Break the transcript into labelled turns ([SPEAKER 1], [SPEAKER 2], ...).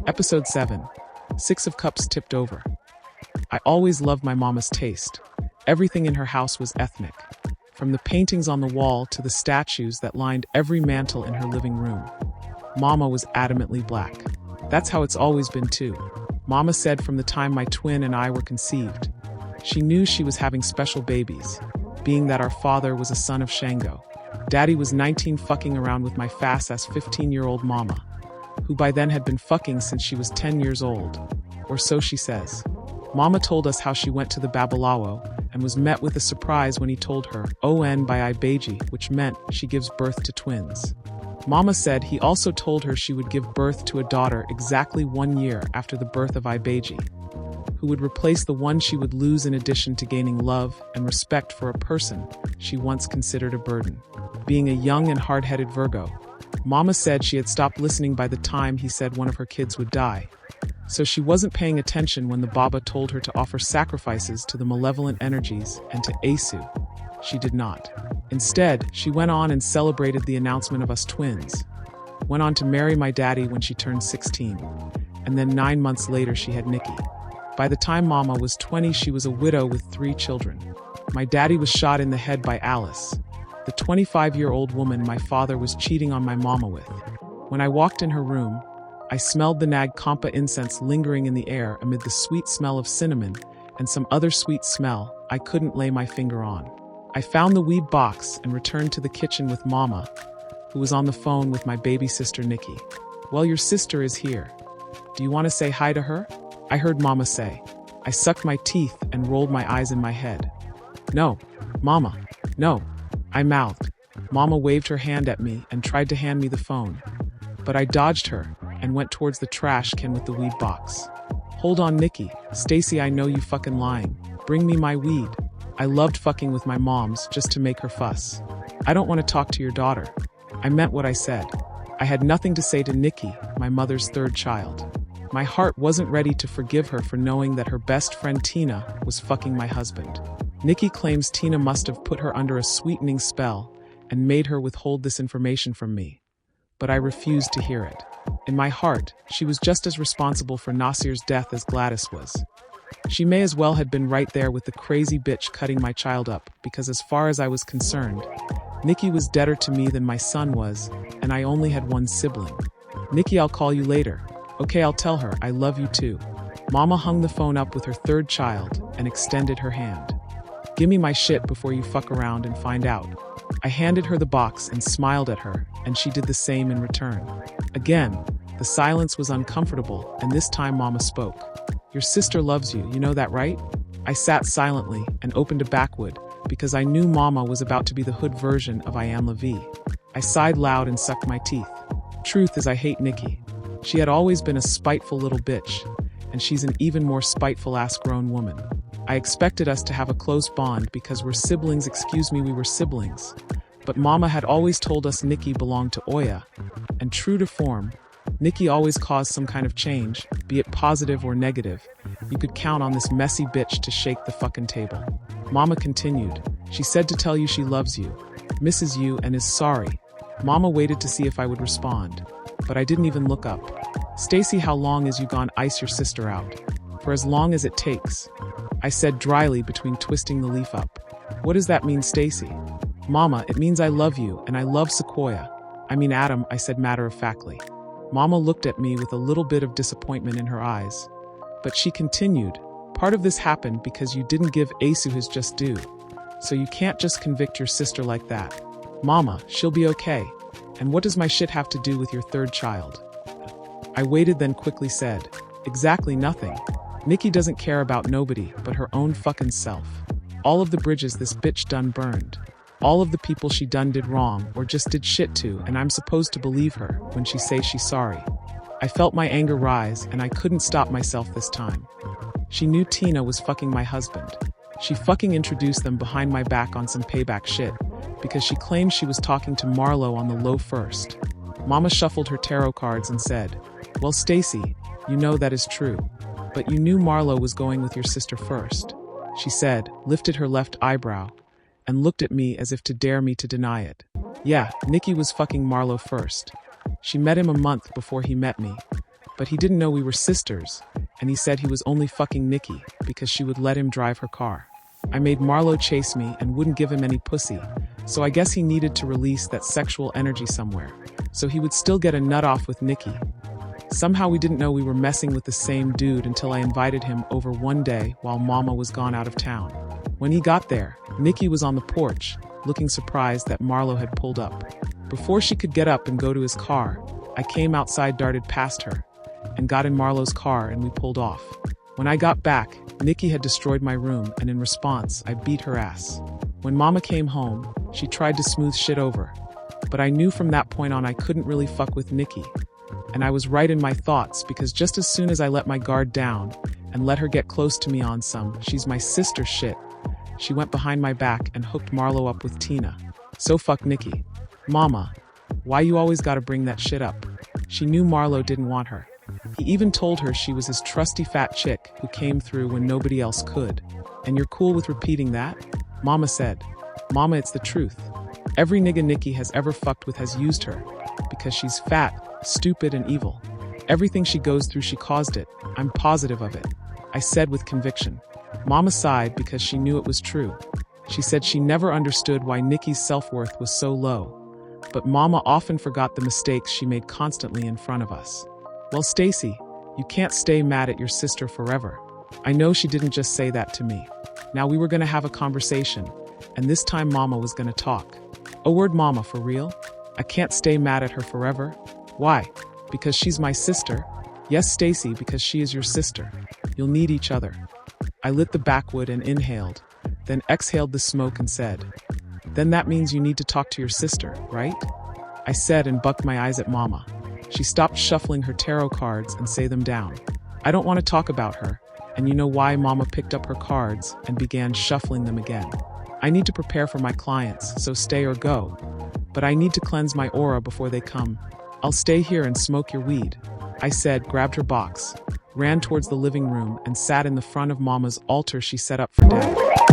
[SPEAKER 1] Episode 7. 6 of Cups Tipped Over. I always loved my mama's taste. Everything in her house was ethnic. From the paintings on the wall to the statues that lined every mantle in her living room. Mama was adamantly black. That's how it's always been too. Mama said from the time my twin and I were conceived. She knew she was having special babies, being that our father was a son of Shango. Daddy was 19 fucking around with my fast-ass 15-year-old mama, who by then had been fucking since she was 10 years old, or so she says. Mama told us how she went to the Babalawo and was met with a surprise when he told her, "On by Ibeji," which meant she gives birth to twins. Mama said he also told her she would give birth to a daughter exactly 1 year after the birth of Ibeji, who would replace the one she would lose in addition to gaining love and respect for a person she once considered a burden. Being a young and hard-headed Virgo, Mama said she had stopped listening by the time he said one of her kids would die. So she wasn't paying attention when the Baba told her to offer sacrifices to the malevolent energies and to Asu. She did not. Instead, she went on and celebrated the announcement of us twins. Went on to marry my daddy when she turned 16. And then 9 months later she had Nicki. By the time Mama was 20, she was a widow with 3 children. My daddy was shot in the head by Alice, the 25-year-old woman my father was cheating on my mama with. When I walked in her room, I smelled the Nag Kampa incense lingering in the air amid the sweet smell of cinnamon and some other sweet smell I couldn't lay my finger on. I found the weed box and returned to the kitchen with Mama, who was on the phone with my baby sister Nicki. "Well, your sister is here. Do you want to say hi to her?" I heard Mama say. I sucked my teeth and rolled my eyes in my head. "No, Mama, no," I mouthed. Mama waved her hand at me and tried to hand me the phone, but I dodged her and went towards the trash can with the weed box. "Hold on, Nicki. Stacey, I know you fucking lying. Bring me my weed." I loved fucking with my moms just to make her fuss. "I don't want to talk to your daughter." I meant what I said. I had nothing to say to Nicki, my mother's 3rd child. My heart wasn't ready to forgive her for knowing that her best friend Tina was fucking my husband. Nicki claims Tina must have put her under a sweetening spell and made her withhold this information from me. But I refused to hear it. In my heart, she was just as responsible for Nasir's death as Gladys was. She may as well have been right there with the crazy bitch cutting my child up, because as far as I was concerned, Nicki was deader to me than my son was, and I only had one sibling. "Nicki, I'll call you later." "Okay, I'll tell her, I love you too." Mama hung the phone up with her 3rd child and extended her hand. "Give me my shit before you fuck around and find out." I handed her the box and smiled at her, and she did the same in return. Again, the silence was uncomfortable, and this time Mama spoke. "Your sister loves you, you know that, right?" I sat silently and opened a backwood, because I knew Mama was about to be the hood version of Ian Levy. I sighed loud and sucked my teeth. Truth is, I hate Nicki. She had always been a spiteful little bitch, and she's an even more spiteful-ass grown woman. I expected us to have a close bond because we're siblings, we were siblings. But Mama had always told us Nicki belonged to Oya, and true to form, Nicki always caused some kind of change, be it positive or negative. You could count on this messy bitch to shake the fucking table. Mama continued. "She said to tell you she loves you, misses you, and is sorry." Mama waited to see if I would respond, but I didn't even look up. "Stacey, how long is you gone ice your sister out?" "For as long as it takes," I said dryly between twisting the leaf up. "What does that mean, Stacey?" "Mama, it means I love you, and I love Sequoia. I mean Adam," I said matter-of-factly. Mama looked at me with a little bit of disappointment in her eyes. But she continued, "Part of this happened because you didn't give Asu his just due. So you can't just convict your sister like that." "Mama, she'll be okay. And what does my shit have to do with your 3rd child?" I waited, then quickly said, "Exactly nothing. Nicki doesn't care about nobody but her own fucking self. All of the bridges this bitch done burned. All of the people she done did wrong or just did shit to, and I'm supposed to believe her when she says she's sorry." I felt my anger rise, and I couldn't stop myself this time. She knew Tina was fucking my husband. She fucking introduced them behind my back on some payback shit, because she claimed she was talking to Marlo on the low first. Mama shuffled her tarot cards and said, "Well, Stacey, you know that is true. But you knew Marlo was going with your sister first," she said, lifted her left eyebrow, and looked at me as if to dare me to deny it. "Yeah, Nicki was fucking Marlo first. She met him a month before he met me. But he didn't know we were sisters, and he said he was only fucking Nicki because she would let him drive her car. I made Marlo chase me and wouldn't give him any pussy, so I guess he needed to release that sexual energy somewhere, so he would still get a nut off with Nicki. Somehow we didn't know we were messing with the same dude until I invited him over one day while Mama was gone out of town. When he got there, Nicki was on the porch, looking surprised that Marlo had pulled up. Before she could get up and go to his car, I came outside, darted past her, and got in Marlo's car and we pulled off. When I got back, Nicki had destroyed my room, and in response, I beat her ass. When Mama came home, she tried to smooth shit over, but I knew from that point on I couldn't really fuck with Nicki. And I was right in my thoughts, because just as soon as I let my guard down and let her get close to me on some "she's my sister" shit, she went behind my back and hooked Marlo up with Tina. So fuck Nicki. Mama, why you always gotta bring that shit up? She knew Marlo didn't want her. He even told her she was his trusty fat chick who came through when nobody else could. And you're cool with repeating that? Mama said. Mama, it's the truth. Every nigga Nicki has ever fucked with has used her, because she's fat, stupid, and evil. Everything she goes through, she caused it. I'm positive of it, I said with conviction. Mama sighed because she knew it was true. She said she never understood why Nicki's self-worth was so low, but Mama often forgot the mistakes she made constantly in front of us. Well, Stacey, you can't stay mad at your sister forever. I know she didn't just say that to me. Now we were gonna have a conversation, and this time Mama was gonna talk. A word, Mama, for real? I can't stay mad at her forever. Why? Because she's my sister? Yes, Stacey, because she is your sister. You'll need each other. I lit the backwood and inhaled, then exhaled the smoke and said, then that means you need to talk to your sister, right? I said and bucked my eyes at Mama. She stopped shuffling her tarot cards and set them down. I don't want to talk about her, and you know why? Mama picked up her cards and began shuffling them again. I need to prepare for my clients, so stay or go. But I need to cleanse my aura before they come. I'll stay here and smoke your weed, I said, grabbed her box, ran towards the living room, and sat in the front of Mama's altar she set up for Dad.